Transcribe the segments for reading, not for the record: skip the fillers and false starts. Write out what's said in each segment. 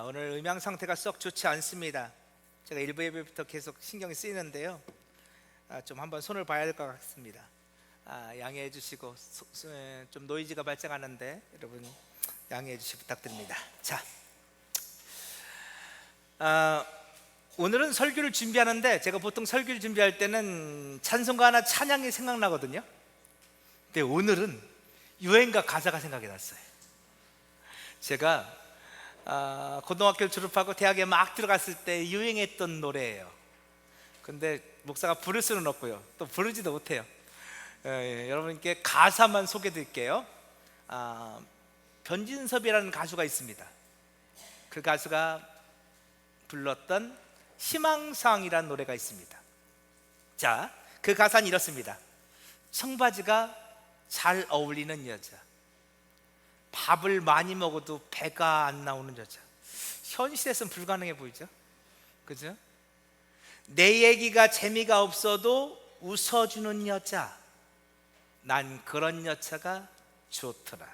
오늘 음향 상태가 썩 좋지 않습니다. 제가 일부 예배부터 계속 신경이 쓰이는데요. 좀 한번 손을 봐야 될 것 같습니다. 양해해 주시고 좀 노이즈가 발생하는데 여러분 양해해 주시 부탁드립니다. 자, 오늘은 설교를 준비하는데 제가 보통 설교를 준비할 때는 찬송가나 찬양이 생각나거든요. 근데 오늘은 유행가 가사가 생각이 났어요. 제가 고등학교를 졸업하고 대학에 막 들어갔을 때 유행했던 노래예요. 근데 목사가 부를 수는 없고요, 또 부르지도 못해요. 여러분께 가사만 소개해 드릴게요. 변진섭이라는 가수가 있습니다. 그 가수가 불렀던 희망사항이라는 노래가 있습니다. 자, 그 가사는 이렇습니다. 청바지가 잘 어울리는 여자, 밥을 많이 먹어도 배가 안 나오는 여자. 현실에서는 불가능해 보이죠? 그죠? 내 얘기가 재미가 없어도 웃어주는 여자, 난 그런 여자가 좋더라.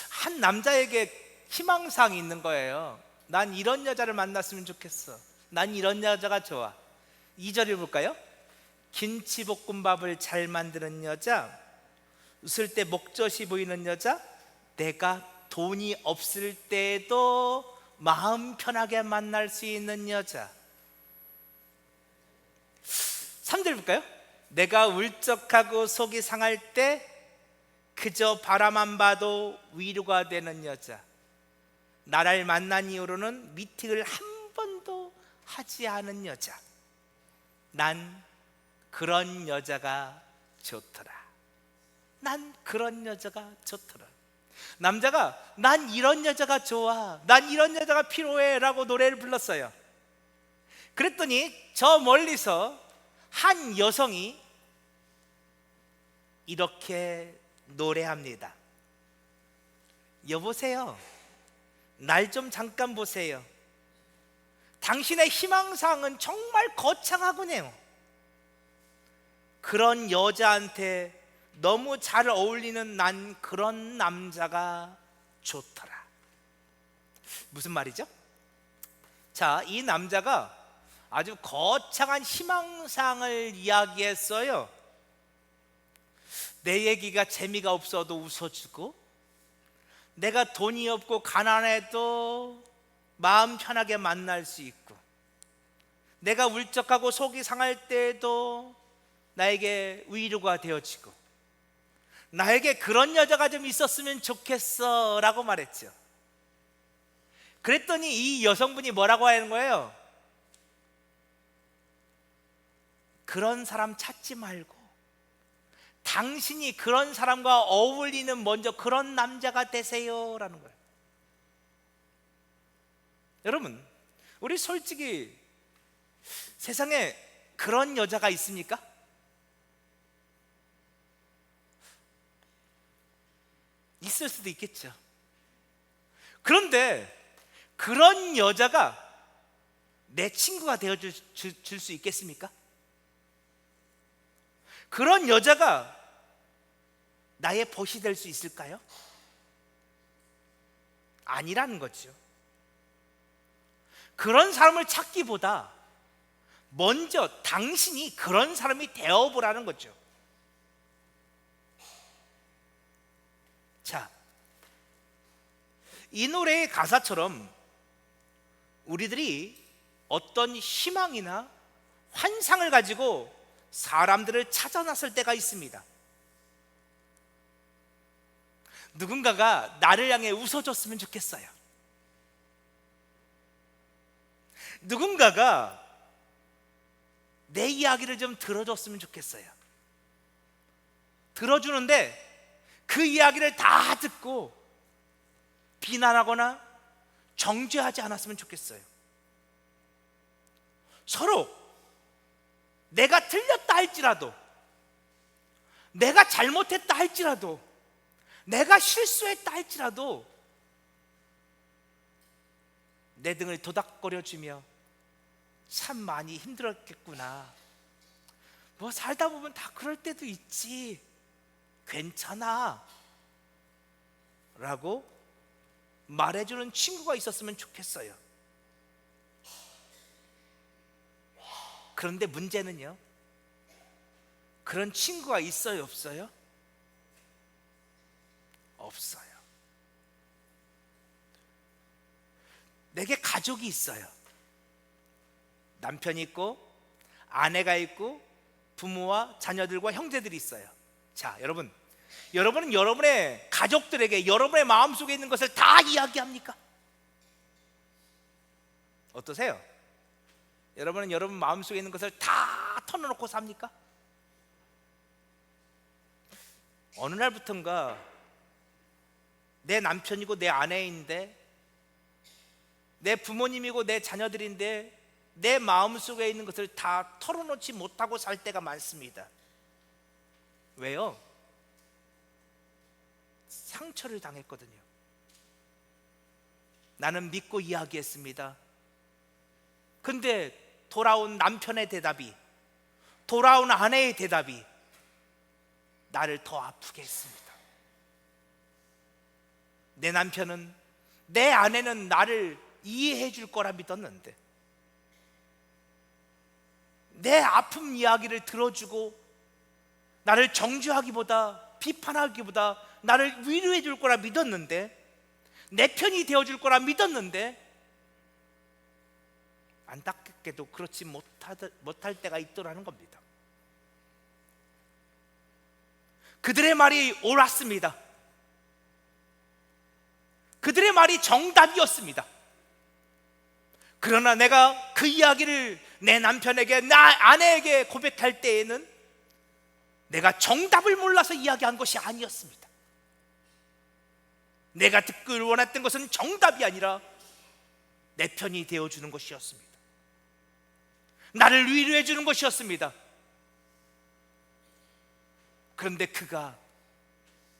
한 남자에게 희망사항이 있는 거예요. 난 이런 여자를 만났으면 좋겠어. 난 이런 여자가 좋아. 2절 볼까요? 김치볶음밥을 잘 만드는 여자, 웃을 때 목젖이 보이는 여자, 내가 돈이 없을 때에도 마음 편하게 만날 수 있는 여자. 3절 볼까요? 내가 울적하고 속이 상할 때 그저 바라만 봐도 위로가 되는 여자, 나를 만난 이후로는 미팅을 한 번도 하지 않은 여자, 난 그런 여자가 좋더라. 난 그런 여자가 좋더라. 남자가 난 이런 여자가 좋아, 난 이런 여자가 필요해 라고 노래를 불렀어요. 그랬더니 저 멀리서 한 여성이 이렇게 노래합니다. 여보세요, 날 좀 잠깐 보세요. 당신의 희망사항은 정말 거창하군요. 그런 여자한테 너무 잘 어울리는 난 그런 남자가 좋더라. 무슨 말이죠? 자, 이 남자가 아주 거창한 희망사항을 이야기했어요. 내 얘기가 재미가 없어도 웃어주고, 내가 돈이 없고 가난해도 마음 편하게 만날 수 있고, 내가 울적하고 속이 상할 때에도 나에게 위로가 되어지고, 나에게 그런 여자가 좀 있었으면 좋겠어 라고 말했죠. 그랬더니 이 여성분이 뭐라고 하는 거예요? 그런 사람 찾지 말고 당신이 그런 사람과 어울리는 먼저 그런 남자가 되세요 라는 거예요. 여러분, 우리 솔직히 세상에 그런 여자가 있습니까? 있을 수도 있겠죠. 그런데 그런 여자가 내 친구가 되어줄 수 있겠습니까? 그런 여자가 나의 벗이 될 수 있을까요? 아니라는 거죠. 그런 사람을 찾기보다 먼저 당신이 그런 사람이 되어보라는 거죠. 자, 이 노래의 가사처럼 우리들이 어떤 희망이나 환상을 가지고 사람들을 찾아 나설 때가 있습니다. 누군가가 나를 향해 웃어줬으면 좋겠어요. 누군가가 내 이야기를 좀 들어줬으면 좋겠어요. 들어주는데 그 이야기를 다 듣고 비난하거나 정죄하지 않았으면 좋겠어요. 서로 내가 틀렸다 할지라도, 내가 잘못했다 할지라도, 내가 실수했다 할지라도 내 등을 도닥거려주며 참 많이 힘들었겠구나, 뭐 살다 보면 다 그럴 때도 있지, 괜찮아 라고 말해주는 친구가 있었으면 좋겠어요. 그런데 문제는요, 그런 친구가 있어요, 없어요? 없어요. 내게 가족이 있어요. 남편이 있고 아내가 있고 부모와 자녀들과 형제들이 있어요. 자, 여러분은 여러분의 가족들에게 여러분의 마음속에 있는 것을 다 이야기합니까? 어떠세요? 여러분은 여러분 마음속에 있는 것을 다 털어놓고 삽니까? 어느 날부턴가 내 남편이고 내 아내인데, 내 부모님이고 내 자녀들인데 내 마음속에 있는 것을 다 털어놓지 못하고 살 때가 많습니다. 왜요? 상처를 당했거든요. 나는 믿고 이야기했습니다. 근데 돌아온 남편의 대답이, 돌아온 아내의 대답이 나를 더 아프게 했습니다. 내 남편은, 내 아내는 나를 이해해 줄 거라 믿었는데, 내 아픔 이야기를 들어주고 나를 정죄하기보다, 비판하기보다 나를 위로해 줄 거라 믿었는데, 내 편이 되어 줄 거라 믿었는데, 안타깝게도 그렇지 못할 때가 있더라는 겁니다. 그들의 말이 옳았습니다. 그들의 말이 정답이었습니다. 그러나 내가 그 이야기를 내 남편에게, 나 아내에게 고백할 때에는 내가 정답을 몰라서 이야기한 것이 아니었습니다. 내가 듣기를 원했던 것은 정답이 아니라 내 편이 되어주는 것이었습니다. 나를 위로해 주는 것이었습니다. 그런데 그가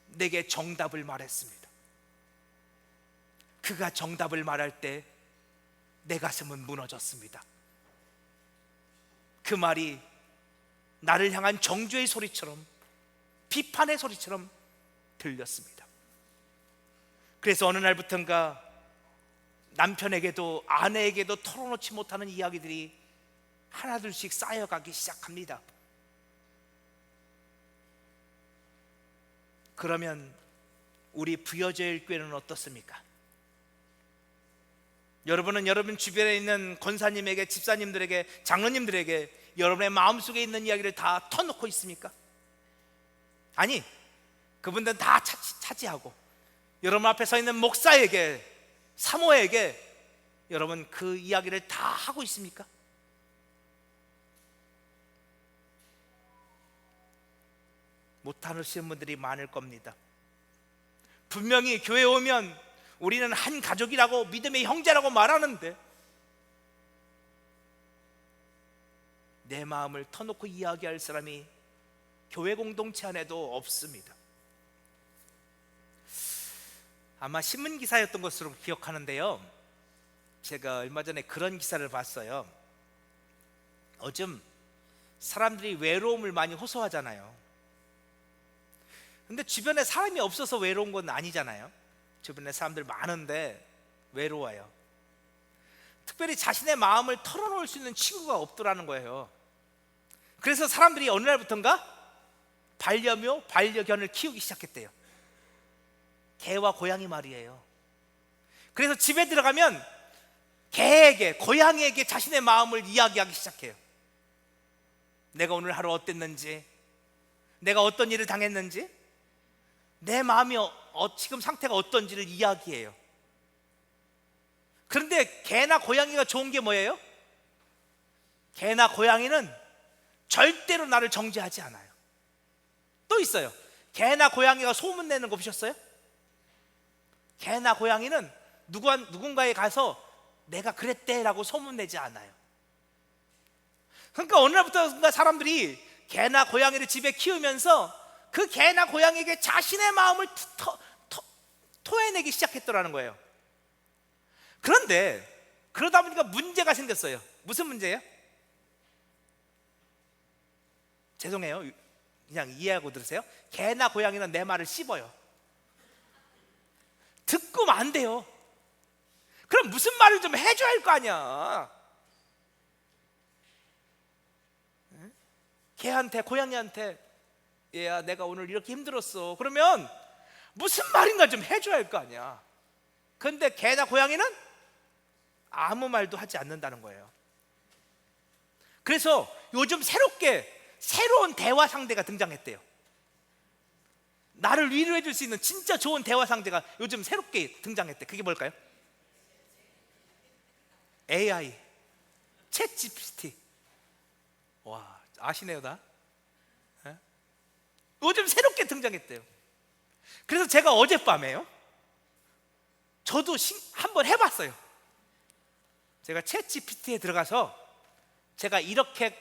내게 정답을 말했습니다. 그가 정답을 말할 때 내 가슴은 무너졌습니다. 그 말이 나를 향한 정죄의 소리처럼, 비판의 소리처럼 들렸습니다. 그래서 어느 날부턴가 남편에게도 아내에게도 털어놓지 못하는 이야기들이 하나둘씩 쌓여가기 시작합니다. 그러면 우리 부여제일 교회는 어떻습니까? 여러분은 여러분 주변에 있는 권사님에게, 집사님들에게, 장로님들에게 여러분의 마음속에 있는 이야기를 다 터놓고 있습니까? 아니, 그분들은 다 차지하고 여러분 앞에 서 있는 목사에게, 사모에게 여러분 그 이야기를 다 하고 있습니까? 못하시는 분들이 많을 겁니다. 분명히 교회에 오면 우리는 한 가족이라고, 믿음의 형제라고 말하는데 내 마음을 터놓고 이야기할 사람이 교회 공동체 안에도 없습니다. 아마 신문 기사였던 것으로 기억하는데요, 제가 얼마 전에 그런 기사를 봤어요. 요즘 사람들이 외로움을 많이 호소하잖아요. 근데 주변에 사람이 없어서 외로운 건 아니잖아요. 주변에 사람들 많은데 외로워요. 특별히 자신의 마음을 털어놓을 수 있는 친구가 없더라는 거예요. 그래서 사람들이 어느 날부턴가 반려묘, 반려견을 키우기 시작했대요. 개와 고양이 말이에요. 그래서 집에 들어가면 개에게, 고양이에게 자신의 마음을 이야기하기 시작해요. 내가 오늘 하루 어땠는지, 내가 어떤 일을 당했는지, 내 마음이 지금 상태가 어떤지를 이야기해요. 그런데 개나 고양이가 좋은 게 뭐예요? 개나 고양이는 절대로 나를 정죄하지 않아요. 또 있어요. 개나 고양이가 소문내는 거 보셨어요? 개나 고양이는 누군가에 가서 내가 그랬대라고 소문내지 않아요. 그러니까 어느 날부터 사람들이 개나 고양이를 집에 키우면서 그 개나 고양이에게 자신의 마음을 토해내기 시작했더라는 거예요. 그런데 그러다 보니까 문제가 생겼어요. 무슨 문제예요? 죄송해요, 그냥 이해하고 들으세요. 개나 고양이는 내 말을 씹어요. 듣고 안 돼요. 그럼 무슨 말을 좀 해줘야 할 거 아니야. 개한테, 고양이한테 얘야 내가 오늘 이렇게 힘들었어, 그러면 무슨 말인가 좀 해줘야 할 거 아니야. 근데 개나 고양이는 아무 말도 하지 않는다는 거예요. 그래서 요즘 새로운 대화 상대가 등장했대요. 나를 위로해 줄 수 있는 진짜 좋은 대화 상대가 요즘 새롭게 등장했대. 그게 뭘까요? AI, 챗 GPT. 와, 아시네요 다. 예? 요즘 새롭게 등장했대요. 그래서 제가 어젯밤에요, 저도 한번 해봤어요. 제가 챗 GPT에 들어가서 제가 이렇게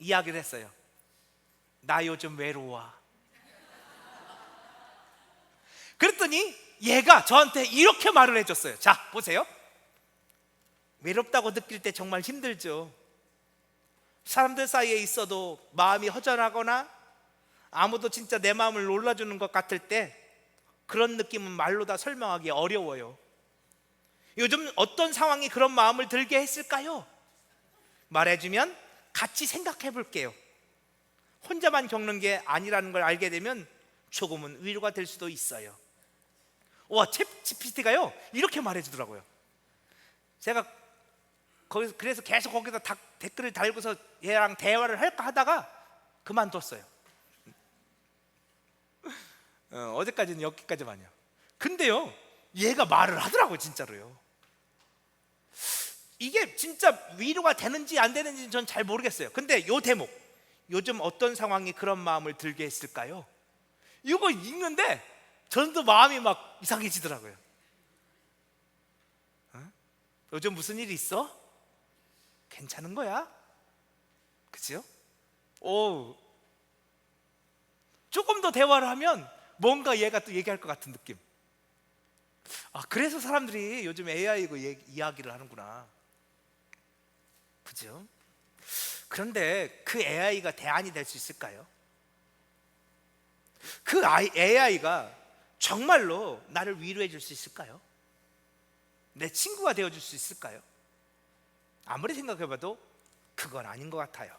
이야기를 했어요. 나 요즘 외로워. 그랬더니 얘가 저한테 이렇게 말을 해줬어요. 자, 보세요. 외롭다고 느낄 때 정말 힘들죠. 사람들 사이에 있어도 마음이 허전하거나 아무도 진짜 내 마음을 놀라주는 것 같을 때 그런 느낌은 말로 다 설명하기 어려워요. 요즘 어떤 상황이 그런 마음을 들게 했을까요? 말해주면 같이 생각해 볼게요. 혼자만 겪는 게 아니라는 걸 알게 되면 조금은 위로가 될 수도 있어요. 와, 챗 GPT가요 이렇게 말해주더라고요. 제가 그래서 계속 거기서 댓글을 달고서 얘랑 대화를 할까 하다가 그만뒀어요. 어제까지는 여기까지만요. 근데요, 얘가 말을 하더라고요, 진짜로요. 이게 진짜 위로가 되는지 안 되는지는 전 잘 모르겠어요. 근데 요 대목, 요즘 어떤 상황이 그런 마음을 들게 했을까요? 이거 읽는데 저도 마음이 막 이상해지더라고요. 요즘 무슨 일이 있어? 괜찮은 거야? 그치요? 오, 조금 더 대화를 하면 뭔가 얘가 또 얘기할 것 같은 느낌. 아, 그래서 사람들이 요즘 AI고 이야기를 하는구나. 그죠? 그런데 그 AI가 대안이 될 수 있을까요? 그 AI가 정말로 나를 위로해 줄 수 있을까요? 내 친구가 되어 줄 수 있을까요? 아무리 생각해봐도 그건 아닌 것 같아요.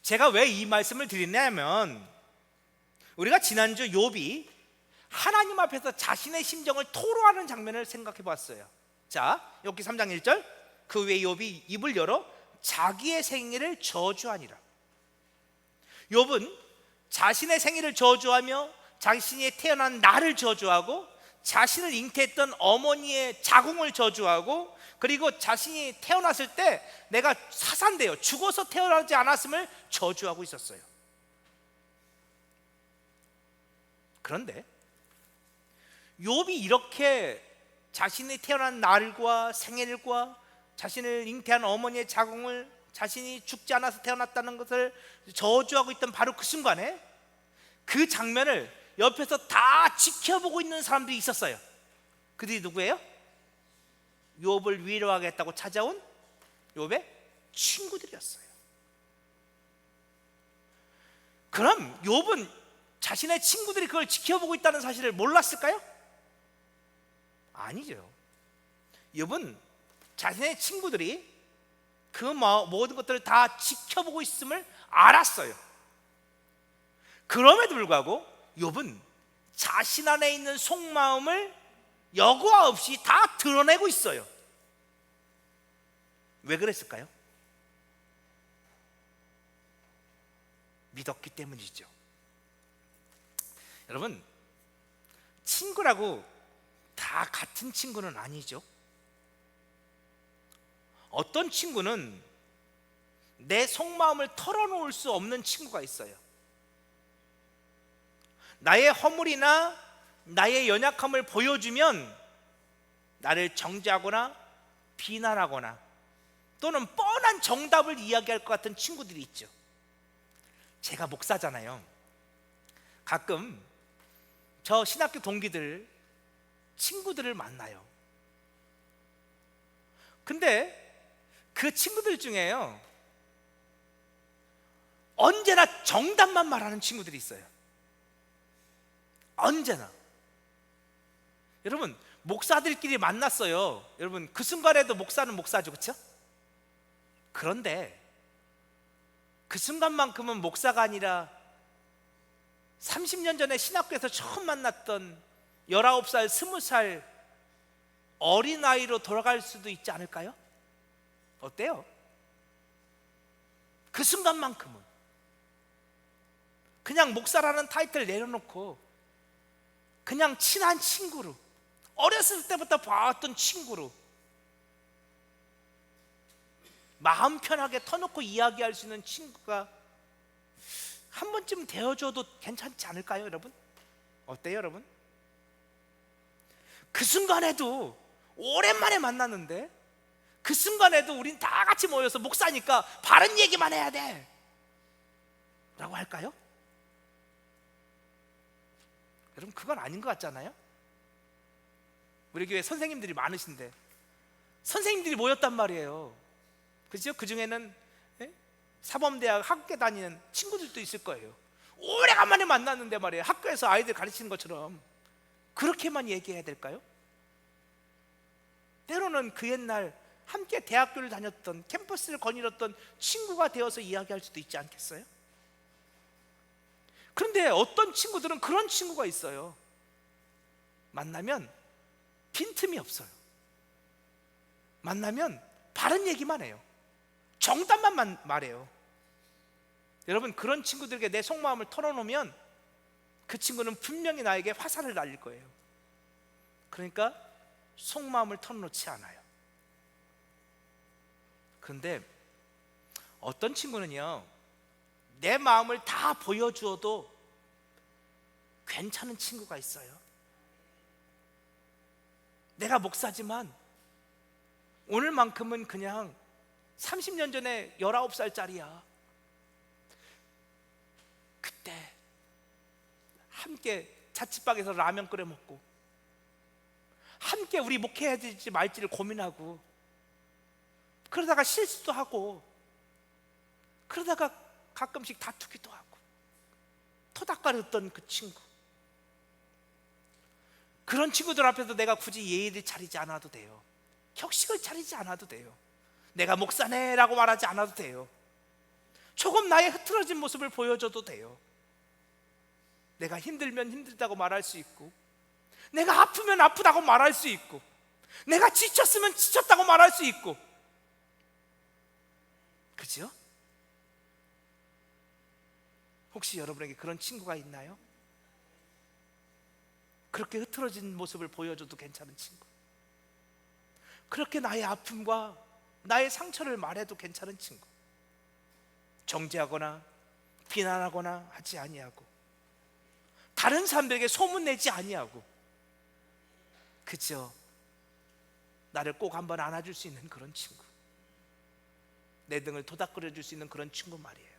제가 왜 이 말씀을 드리냐면, 우리가 지난주 욥이 하나님 앞에서 자신의 심정을 토로하는 장면을 생각해 봤어요. 자, 욥기 3장 1절, 그 후에 욥이 입을 열어 자기의 생일을 저주하니라. 욥은 자신의 생일을 저주하며 자신이 태어난 날을 저주하고 자신을 잉태했던 어머니의 자궁을 저주하고, 그리고 자신이 태어났을 때 내가 사산돼요, 죽어서 태어나지 않았음을 저주하고 있었어요. 그런데 욥이 이렇게 자신이 태어난 날과 생일과 자신을 잉태한 어머니의 자궁을, 자신이 죽지 않아서 태어났다는 것을 저주하고 있던 바로 그 순간에 그 장면을 옆에서 다 지켜보고 있는 사람들이 있었어요. 그들이 누구예요? 욥을 위로하겠다고 찾아온 욥의 친구들이었어요. 그럼 욥은 자신의 친구들이 그걸 지켜보고 있다는 사실을 몰랐을까요? 아니죠. 욥은 자신의 친구들이 그 모든 것들을 다 지켜보고 있음을 알았어요. 그럼에도 불구하고 욥은 자신 안에 있는 속마음을 여과 없이 다 드러내고 있어요. 왜 그랬을까요? 믿었기 때문이죠. 여러분, 친구라고 다 같은 친구는 아니죠. 어떤 친구는 내 속마음을 털어놓을 수 없는 친구가 있어요. 나의 허물이나 나의 연약함을 보여주면 나를 정죄하거나 비난하거나 또는 뻔한 정답을 이야기할 것 같은 친구들이 있죠. 제가 목사잖아요. 가끔 저 신학교 동기들, 친구들을 만나요. 근데 그 친구들 중에요, 언제나 정답만 말하는 친구들이 있어요. 언제나. 여러분, 목사들끼리 만났어요. 여러분, 그 순간에도 목사는 목사죠, 그렇죠? 그런데 그 순간만큼은 목사가 아니라 30년 전에 신학교에서 처음 만났던 19살, 20살 어린아이로 돌아갈 수도 있지 않을까요? 어때요? 그 순간만큼은 그냥 목사라는 타이틀 내려놓고 그냥 친한 친구로, 어렸을 때부터 봐왔던 친구로 마음 편하게 터놓고 이야기할 수 있는 친구가 한 번쯤 되어줘도 괜찮지 않을까요, 여러분? 어때요, 여러분? 그 순간에도 오랜만에 만났는데 그 순간에도 우린 다 같이 모여서 목사니까 바른 얘기만 해야 돼 라고 할까요? 여러분, 그건 아닌 것 같잖아요? 우리 교회 선생님들이 많으신데 선생님들이 모였단 말이에요. 그죠? 그 중에는 사범대학 학교 다니는 친구들도 있을 거예요. 오래간만에 만났는데 말이에요, 학교에서 아이들 가르치는 것처럼 그렇게만 얘기해야 될까요? 때로는 그 옛날 함께 대학교를 다녔던, 캠퍼스를 거닐었던 친구가 되어서 이야기할 수도 있지 않겠어요? 그런데 어떤 친구들은 그런 친구가 있어요. 만나면 빈틈이 없어요. 만나면 바른 얘기만 해요. 정답만 말해요. 여러분, 그런 친구들에게 내 속마음을 털어놓으면 그 친구는 분명히 나에게 화살을 날릴 거예요. 그러니까 속마음을 털어놓지 않아요. 그런데 어떤 친구는요, 내 마음을 다 보여주어도 괜찮은 친구가 있어요. 내가 목사지만 오늘만큼은 그냥 30년 전에 19살짜리야. 그때 함께 자취방에서 라면 끓여 먹고 함께 우리 목회해야 될지 말지를 고민하고, 그러다가 실수도 하고, 그러다가 가끔씩 다투기도 하고 토닥거렸던 그 친구. 그런 친구들 앞에서 내가 굳이 예의를 차리지 않아도 돼요. 격식을 차리지 않아도 돼요. 내가 목사네 라고 말하지 않아도 돼요. 조금 나의 흐트러진 모습을 보여줘도 돼요. 내가 힘들면 힘들다고 말할 수 있고, 내가 아프면 아프다고 말할 수 있고, 내가 지쳤으면 지쳤다고 말할 수 있고, 그죠? 혹시 여러분에게 그런 친구가 있나요? 그렇게 흐트러진 모습을 보여줘도 괜찮은 친구, 그렇게 나의 아픔과 나의 상처를 말해도 괜찮은 친구, 정죄하거나 비난하거나 하지 아니하고, 다른 사람들에게 소문내지 아니하고, 그죠? 나를 꼭 한번 안아줄 수 있는 그런 친구, 내 등을 토닥거려줄 수 있는 그런 친구 말이에요.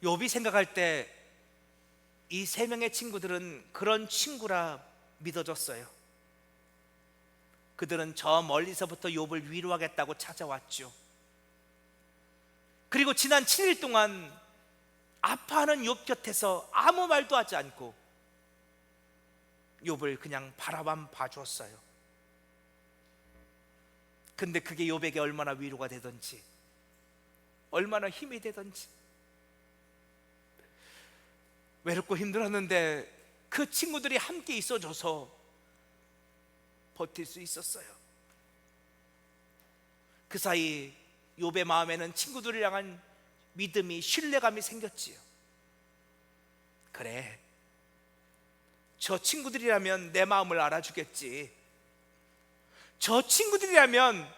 욥이 생각할 때 이 세 명의 친구들은 그런 친구라 믿어졌어요. 그들은 저 멀리서부터 욥을 위로하겠다고 찾아왔죠. 그리고 지난 7일 동안 아파하는 욥 곁에서 아무 말도 하지 않고 욥을 그냥 바라만 봐주었어요. 근데 그게 욥에게 얼마나 위로가 되던지, 얼마나 힘이 되던지. 외롭고 힘들었는데 그 친구들이 함께 있어줘서 버틸 수 있었어요. 그 사이 욥의 마음에는 친구들을 향한 믿음이, 신뢰감이 생겼지요. 그래, 저 친구들이라면 내 마음을 알아주겠지. 저 친구들이라면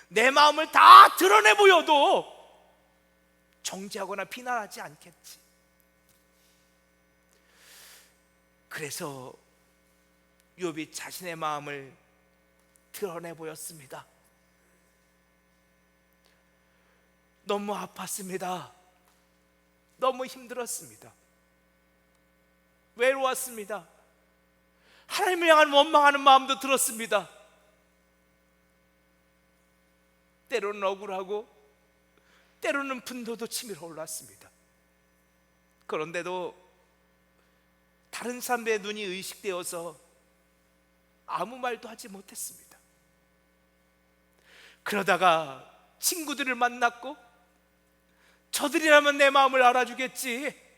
내 마음을 다 드러내 보여도 정죄하거나 비난하지 않겠지. 그래서 욥이 자신의 마음을 드러내 보였습니다. 너무 아팠습니다. 너무 힘들었습니다. 외로웠습니다. 하나님을 향한 원망하는 마음도 들었습니다. 때로는 억울하고 때로는 분노도 치밀어 올랐습니다. 그런데도 다른 사람의 눈이 의식되어서 아무 말도 하지 못했습니다. 그러다가 친구들을 만났고, 저들이라면 내 마음을 알아주겠지,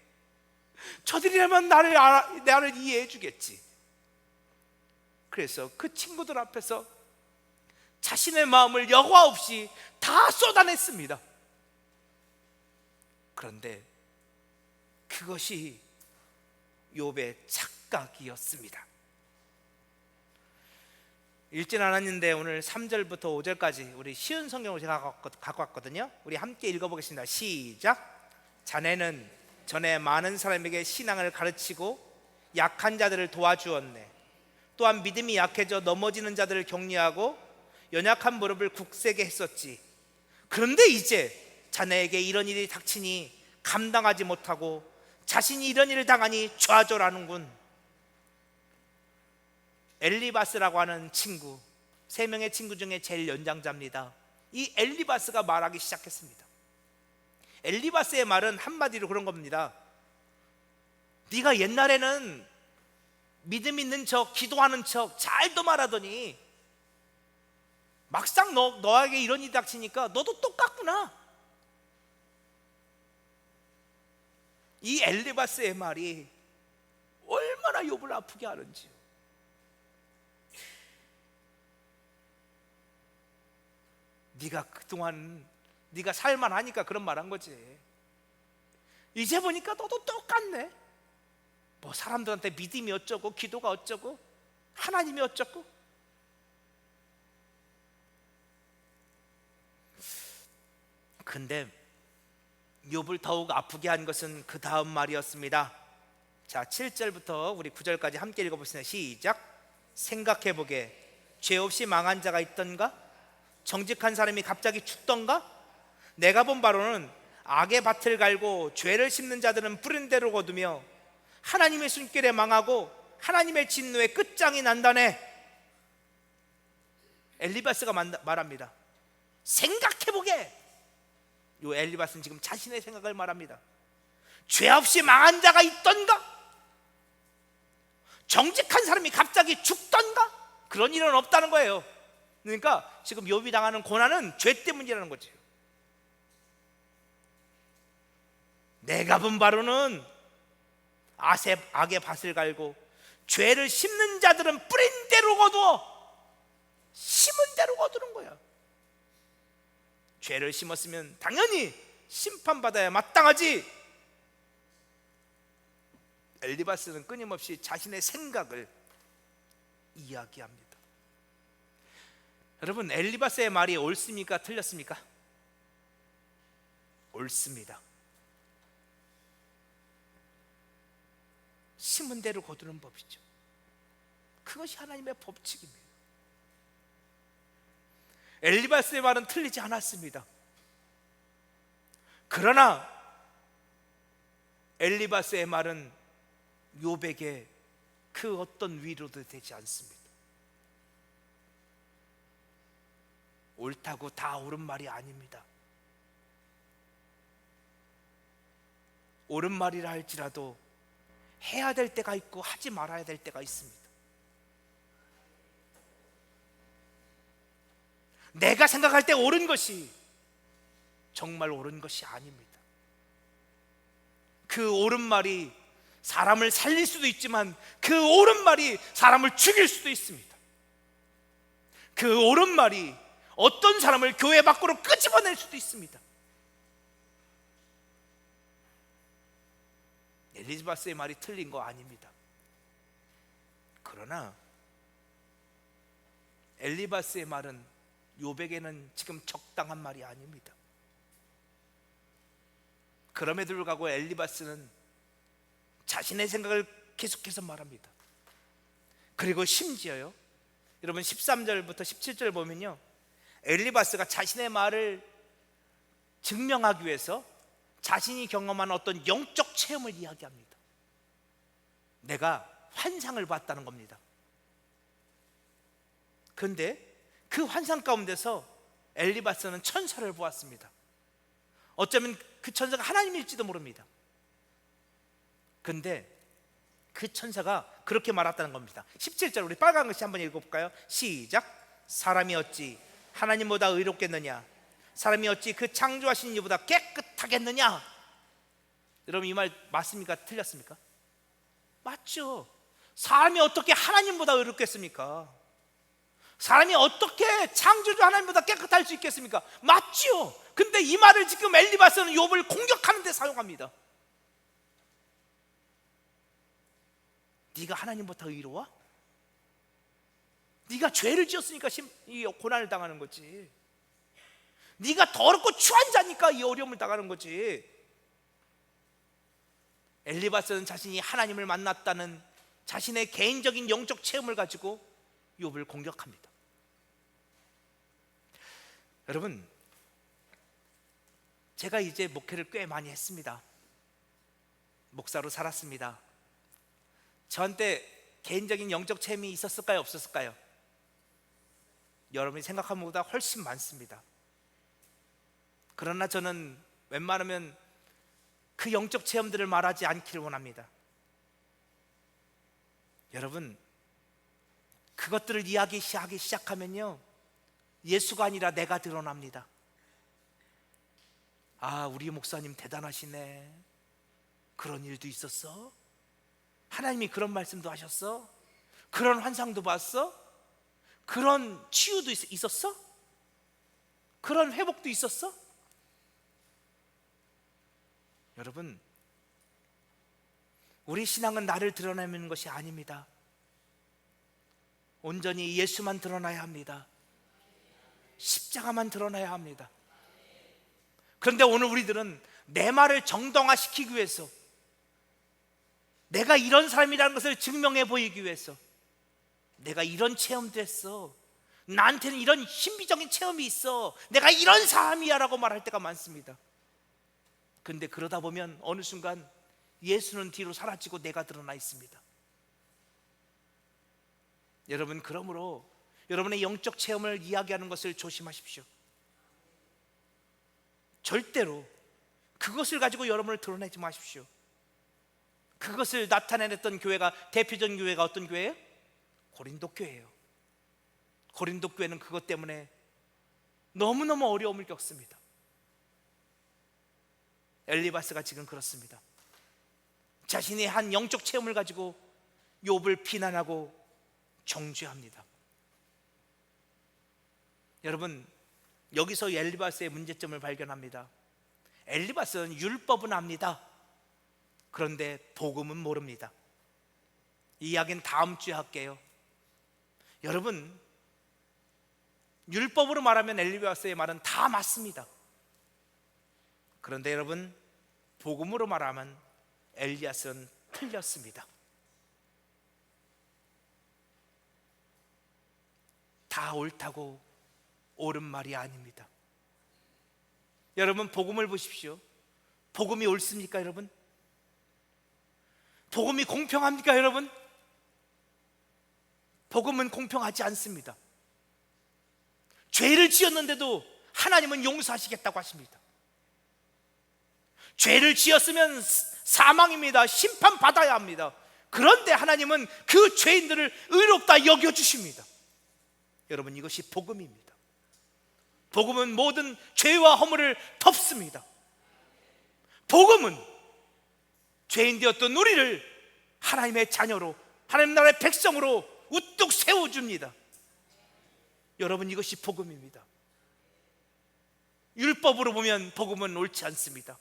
저들이라면 나를 이해해 주겠지. 그래서 그 친구들 앞에서 자신의 마음을 여과 없이 다 쏟아냈습니다. 그런데 그것이 욥의 착각이었습니다. 읽진 않았는데 오늘 3절부터 5절까지 우리 쉬운 성경을 제가 갖고 왔거든요. 우리 함께 읽어보겠습니다. 시작. 자네는 전에 많은 사람에게 신앙을 가르치고 약한 자들을 도와주었네. 또한 믿음이 약해져 넘어지는 자들을 격려하고 연약한 무릎을 굳세게 했었지. 그런데 이제 자네에게 이런 일이 닥치니 감당하지 못하고 자신이 이런 일을 당하니 좌절하는군. 엘리바스라고 하는 친구, 3명의 친구 중에 제일 연장자입니다. 이 엘리바스가 말하기 시작했습니다. 엘리바스의 말은 한마디로 그런 겁니다. 네가 옛날에는 믿음 있는 척, 기도하는 척 잘도 말하더니 막상 너에게 이런 일이 닥치니까 너도 똑같구나. 이 엘리바스의 말이 얼마나 욥을 아프게 하는지요. 네가 그동안 네가 살만하니까 그런 말 한 거지. 이제 보니까 너도 똑같네. 뭐 사람들한테 믿음이 어쩌고 기도가 어쩌고 하나님이 어쩌고. 근데 욥을 더욱 아프게 한 것은 그 다음 말이었습니다. 자, 7절부터 우리 9절까지 함께 읽어보겠습니다. 시작. 생각해보게, 죄 없이 망한 자가 있던가? 정직한 사람이 갑자기 죽던가? 내가 본 바로는 악의 밭을 갈고 죄를 심는 자들은 뿌린 대로 거두며 하나님의 손길에 망하고 하나님의 진노에 끝장이 난다네. 엘리바스가 말합니다. 생각해보게. 이 엘리바스는 지금 자신의 생각을 말합니다. 죄 없이 망한 자가 있던가? 정직한 사람이 갑자기 죽던가? 그런 일은 없다는 거예요. 그러니까 지금 욥이 당하는 고난은 죄 때문이라는 거죠. 내가 본 바로는 악의 밭을 갈고 죄를 심는 자들은 뿌린 대로 거두어 심은 대로 거두는 거야. 죄를 심었으면 당연히 심판받아야 마땅하지. 엘리바스는 끊임없이 자신의 생각을 이야기합니다. 여러분, 엘리바스의 말이 옳습니까? 틀렸습니까? 옳습니다. 심은 대로 거두는 법이죠. 그것이 하나님의 법칙입니다. 엘리바스의 말은 틀리지 않았습니다. 그러나 엘리바스의 말은 욥에게 그 어떤 위로도 되지 않습니다. 옳다고 다 옳은 말이 아닙니다. 옳은 말이라 할지라도 해야 될 때가 있고 하지 말아야 될 때가 있습니다. 내가 생각할 때 옳은 것이 정말 옳은 것이 아닙니다. 그 옳은 말이 사람을 살릴 수도 있지만 그 옳은 말이 사람을 죽일 수도 있습니다. 그 옳은 말이 어떤 사람을 교회 밖으로 끄집어낼 수도 있습니다. 엘리바스의 말이 틀린 거 아닙니다. 그러나 엘리바스의 말은 욥에게는 지금 적당한 말이 아닙니다. 그럼에도 불구하고 엘리바스는 자신의 생각을 계속해서 말합니다. 그리고 심지어요, 여러분 13절부터 17절 보면요, 엘리바스가 자신의 말을 증명하기 위해서 자신이 경험한 어떤 영적 체험을 이야기합니다. 내가 환상을 봤다는 겁니다. 그런데 그 환상 가운데서 엘리바스는 천사를 보았습니다. 어쩌면 그 천사가 하나님일지도 모릅니다. 그런데 그 천사가 그렇게 말했다는 겁니다. 17절 우리 빨간 글씨 한번 읽어볼까요? 시작. 사람이 어찌 하나님보다 의롭겠느냐, 사람이 어찌 그 창조하신 이보다 깨끗하겠느냐. 여러분 이 말 맞습니까? 틀렸습니까? 맞죠. 사람이 어떻게 하나님보다 의롭겠습니까? 사람이 어떻게 창조주 하나님보다 깨끗할 수 있겠습니까? 맞죠. 근데 이 말을 지금 엘리바스는 욥을 공격하는 데 사용합니다. 네가 하나님보다 의로워? 네가 죄를 지었으니까 이 고난을 당하는 거지. 네가 더럽고 추한 자니까 이 어려움을 당하는 거지. 엘리바스는 자신이 하나님을 만났다는 자신의 개인적인 영적 체험을 가지고 욥을 공격합니다. 여러분, 제가 이제 목회를 꽤 많이 했습니다. 목사로 살았습니다. 저한테 개인적인 영적 체험이 있었을까요? 없었을까요? 여러분이 생각한 것보다 훨씬 많습니다. 그러나 저는 웬만하면 그 영적 체험들을 말하지 않기를 원합니다. 여러분, 그것들을 이야기하기 시작하면요, 예수가 아니라 내가 드러납니다. 아, 우리 목사님 대단하시네. 그런 일도 있었어? 하나님이 그런 말씀도 하셨어? 그런 환상도 봤어? 그런 치유도 있었어? 그런 회복도 있었어? 여러분, 우리 신앙은 나를 드러내는 것이 아닙니다. 온전히 예수만 드러나야 합니다. 십자가만 드러나야 합니다. 그런데 오늘 우리들은 내 말을 정당화시키기 위해서, 내가 이런 사람이라는 것을 증명해 보이기 위해서, 내가 이런 체험도 했어, 나한테는 이런 신비적인 체험이 있어, 내가 이런 사람이야 라고 말할 때가 많습니다. 그런데 그러다 보면 어느 순간 예수는 뒤로 사라지고 내가 드러나 있습니다. 여러분, 그러므로 여러분의 영적 체험을 이야기하는 것을 조심하십시오. 절대로 그것을 가지고 여러분을 드러내지 마십시오. 그것을 나타내냈던 교회가, 대표적인 교회가 어떤 교회예요? 고린도 교회예요. 고린도 교회는 그것 때문에 너무너무 어려움을 겪습니다. 엘리바스가 지금 그렇습니다. 자신이 한 영적 체험을 가지고 욥을 비난하고 정죄합니다. 여러분, 여기서 엘리바스의 문제점을 발견합니다. 엘리바스는 율법은 압니다. 그런데 복음은 모릅니다. 이 이야기는 다음 주에 할게요. 여러분, 율법으로 말하면 엘리바스의 말은 다 맞습니다. 그런데 여러분, 복음으로 말하면 엘리야스는 틀렸습니다. 다 옳다고 옳은 말이 아닙니다. 여러분, 복음을 보십시오. 복음이 옳습니까, 여러분? 복음이 공평합니까, 여러분? 복음은 공평하지 않습니다. 죄를 지었는데도 하나님은 용서하시겠다고 하십니다. 죄를 지었으면 사망입니다. 심판받아야 합니다. 그런데 하나님은 그 죄인들을 의롭다 여겨주십니다. 여러분, 이것이 복음입니다. 복음은 모든 죄와 허물을 덮습니다. 복음은 죄인 되었던 우리를 하나님의 자녀로, 하나님 나라의 백성으로 우뚝 세워줍니다. 여러분, 이것이 복음입니다. 율법으로 보면 복음은 옳지 않습니다.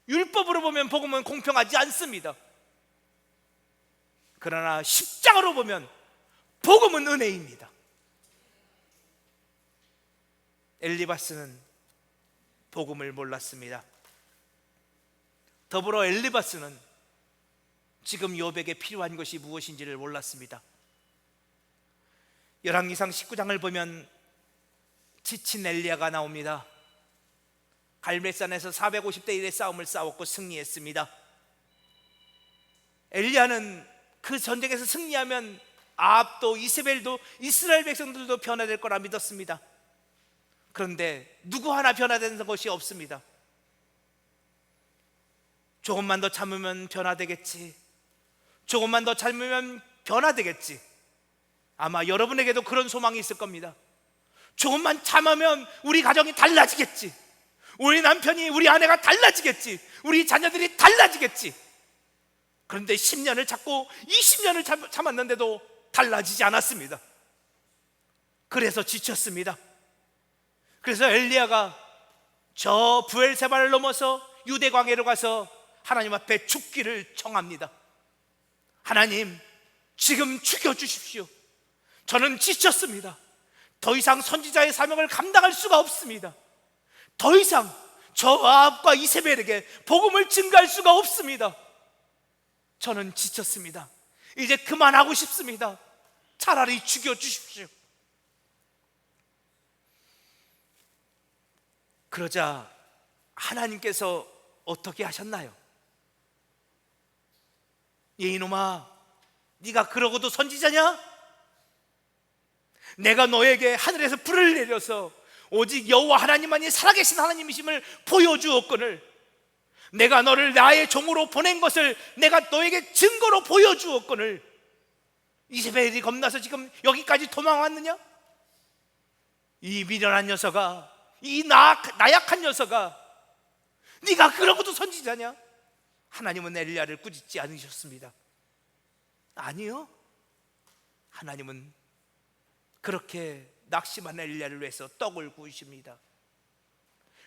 율법으로 보면 복음은 공평하지 않습니다. 그러나 십자가로 보면 복음은 은혜입니다. 엘리바스는 복음을 몰랐습니다. 더불어 엘리바스는 지금 욥에게 필요한 것이 무엇인지를 몰랐습니다. 열왕기상 19장을 보면 지친 엘리야가 나옵니다. 갈멜산에서 450대 1의 싸움을 싸웠고 승리했습니다. 엘리야는 그 전쟁에서 승리하면 아합도 이세벨도 이스라엘 백성들도 변화될 거라 믿었습니다. 그런데 누구 하나 변화되는 것이 없습니다. 조금만 더 참으면 변화되겠지, 조금만 더 참으면 변화되겠지. 아마 여러분에게도 그런 소망이 있을 겁니다. 조금만 참으면 우리 가정이 달라지겠지. 우리 남편이, 우리 아내가 달라지겠지. 우리 자녀들이 달라지겠지. 그런데 10년을 참고 20년을 참았는데도 달라지지 않았습니다. 그래서 지쳤습니다. 그래서 엘리야가 저 브엘세바를 넘어서 유대 광야로 가서 하나님 앞에 죽기를 청합니다. 하나님, 지금 죽여주십시오. 저는 지쳤습니다. 더 이상 선지자의 사명을 감당할 수가 없습니다. 더 이상 저 아합과 이세벨에게 복음을 증가할 수가 없습니다. 저는 지쳤습니다. 이제 그만하고 싶습니다. 차라리 죽여주십시오. 그러자 하나님께서 어떻게 하셨나요? 이놈아, 네가 그러고도 선지자냐? 내가 너에게 하늘에서 불을 내려서 오직 여호와 하나님만이 살아계신 하나님이심을 보여주었거늘, 내가 너를 나의 종으로 보낸 것을 내가 너에게 증거로 보여주었거늘, 이세벨이 겁나서 지금 여기까지 도망왔느냐? 이 미련한 녀석아, 이 나약한 녀석아, 네가 그러고도 선지자냐? 하나님은 엘리야를 꾸짖지 않으셨습니다. 아니요, 하나님은 그렇게 낙심한 엘리야를 위해서 떡을 구우십니다.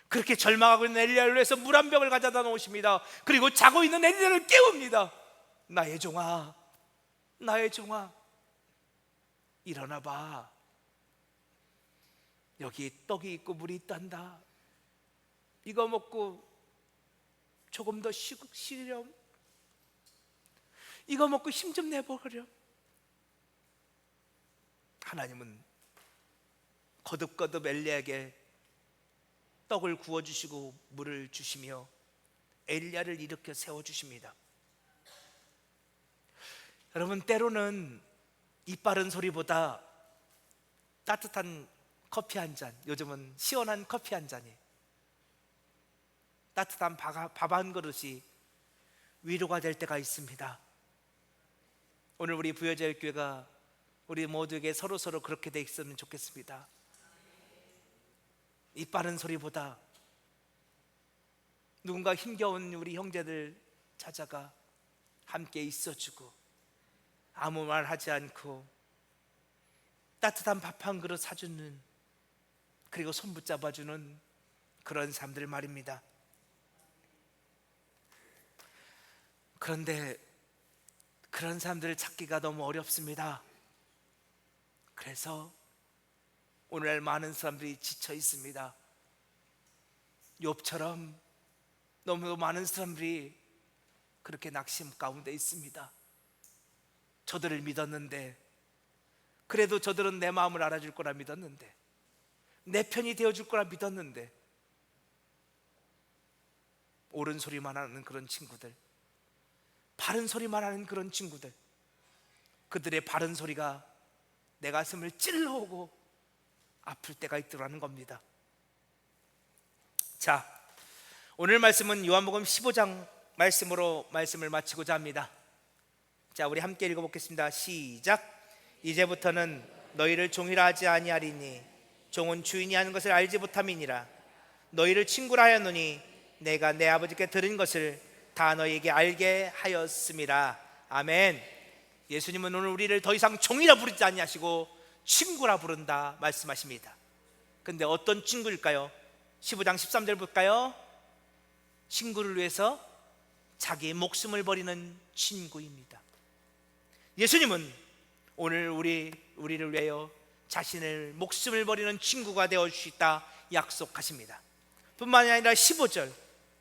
그렇게 절망하고 있는 엘리야를 위해서 물 한 병을 가져다 놓으십니다. 그리고 자고 있는 엘리야를 깨웁니다. 나의 종아, 나의 종아, 일어나 봐. 여기 떡이 있고 물이 있단다. 이거 먹고 조금 더 쉬렴. 이거 먹고 힘 좀 내보렴. 하나님은 거듭거듭 엘리야에게 떡을 구워주시고 물을 주시며 엘리야를 일으켜 세워주십니다. 여러분, 때로는 이빠른 소리보다 따뜻한 커피 한 잔, 요즘은 시원한 커피 한 잔이, 따뜻한 밥 한 그릇이 위로가 될 때가 있습니다. 오늘 우리 부여제일교회가 우리 모두에게 서로서로 그렇게 돼 있으면 좋겠습니다. 이 빠른 소리보다 누군가 힘겨운 우리 형제들 찾아가 함께 있어주고 아무 말 하지 않고 따뜻한 밥 한 그릇 사주는, 그리고 손 붙잡아주는 그런 사람들 말입니다. 그런데 그런 사람들을 찾기가 너무 어렵습니다. 그래서 오늘날 많은 사람들이 지쳐 있습니다. 욥처럼 너무 많은 사람들이 그렇게 낙심 가운데 있습니다. 저들을 믿었는데, 그래도 저들은 내 마음을 알아줄 거라 믿었는데, 내 편이 되어줄 거라 믿었는데, 옳은 소리만 하는 그런 친구들, 바른 소리만 하는 그런 친구들, 그들의 바른 소리가 내 가슴을 찔러오고 아플 때가 있더라는 겁니다. 자, 오늘 말씀은 요한복음 15장 말씀으로 말씀을 마치고자 합니다. 자, 우리 함께 읽어보겠습니다. 시작. 이제부터는 너희를 종이라 하지 아니하리니 종은 주인이 하는 것을 알지 못함이니라. 너희를 친구라 하였노니 내가 내 아버지께 들은 것을 다 너희에게 알게 하였음이라. 아멘. 예수님은 오늘 우리를 더 이상 종이라 부르지 아니하시고 친구라 부른다 말씀하십니다. 근데 어떤 친구일까요? 15장 13절 볼까요? 친구를 위해서 자기의 목숨을 버리는 친구입니다. 예수님은 오늘 우리를 위하여 자신의 목숨을 버리는 친구가 되어 주시다 약속하십니다. 뿐만이 아니라 15절,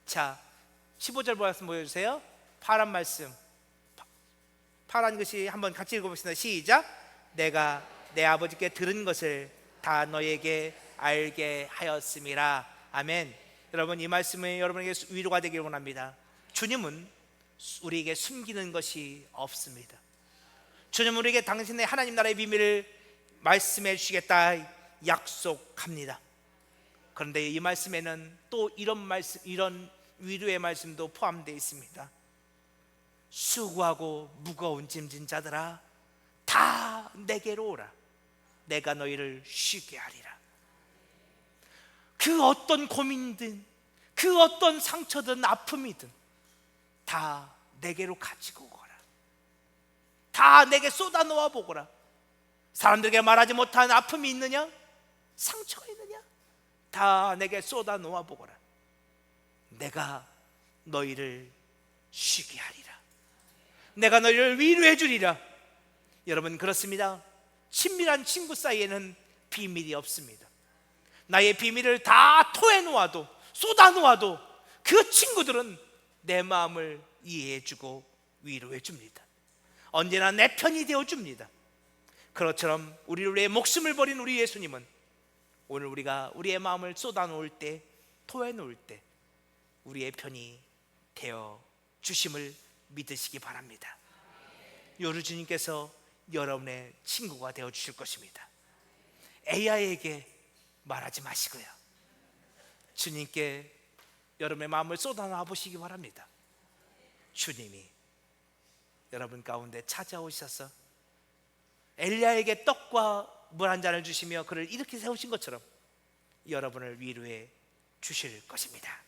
자 15절 말씀 보여주세요. 파란 말씀, 파란 것이 한번 같이 읽어보겠습니다. 시작. 내가 내 아버지께 들은 것을 다 너에게 알게 하였음이라. 아멘. 여러분, 이 말씀이 여러분에게 위로가 되길 원합니다. 주님은 우리에게 숨기는 것이 없습니다. 주님은 우리에게 당신의 하나님 나라의 비밀을 말씀해 주시겠다 약속합니다. 그런데 이 말씀에는 또 이런 위로의 말씀도 포함되어 있습니다. 수고하고 무거운 짐진 자들아 다 내게로 오라. 내가 너희를 쉬게 하리라. 그 어떤 고민이든 그 어떤 상처든 아픔이든 다 내게로 가지고 오거라. 다 내게 쏟아 놓아 보거라. 사람들에게 말하지 못한 아픔이 있느냐? 상처가 있느냐? 다 내게 쏟아 놓아 보거라. 내가 너희를 쉬게 하리라. 내가 너희를 위로해 주리라. 여러분, 그렇습니다. 친밀한 친구 사이에는 비밀이 없습니다. 나의 비밀을 다 토해 놓아도, 쏟아 놓아도 그 친구들은 내 마음을 이해해 주고 위로해 줍니다. 언제나 내 편이 되어 줍니다. 그것처럼 우리를 위해 목숨을 버린 우리 예수님은 오늘 우리가 우리의 마음을 쏟아 놓을 때, 토해 놓을 때 우리의 편이 되어 주심을 믿으시기 바랍니다. 여러 주님께서 여러분의 친구가 되어 주실 것입니다. AI에게 말하지 마시고요, 주님께 여러분의 마음을 쏟아놔 보시기 바랍니다. 주님이 여러분 가운데 찾아오셔서 엘리야에게 떡과 물 한 잔을 주시며 그를 이렇게 세우신 것처럼 여러분을 위로해 주실 것입니다.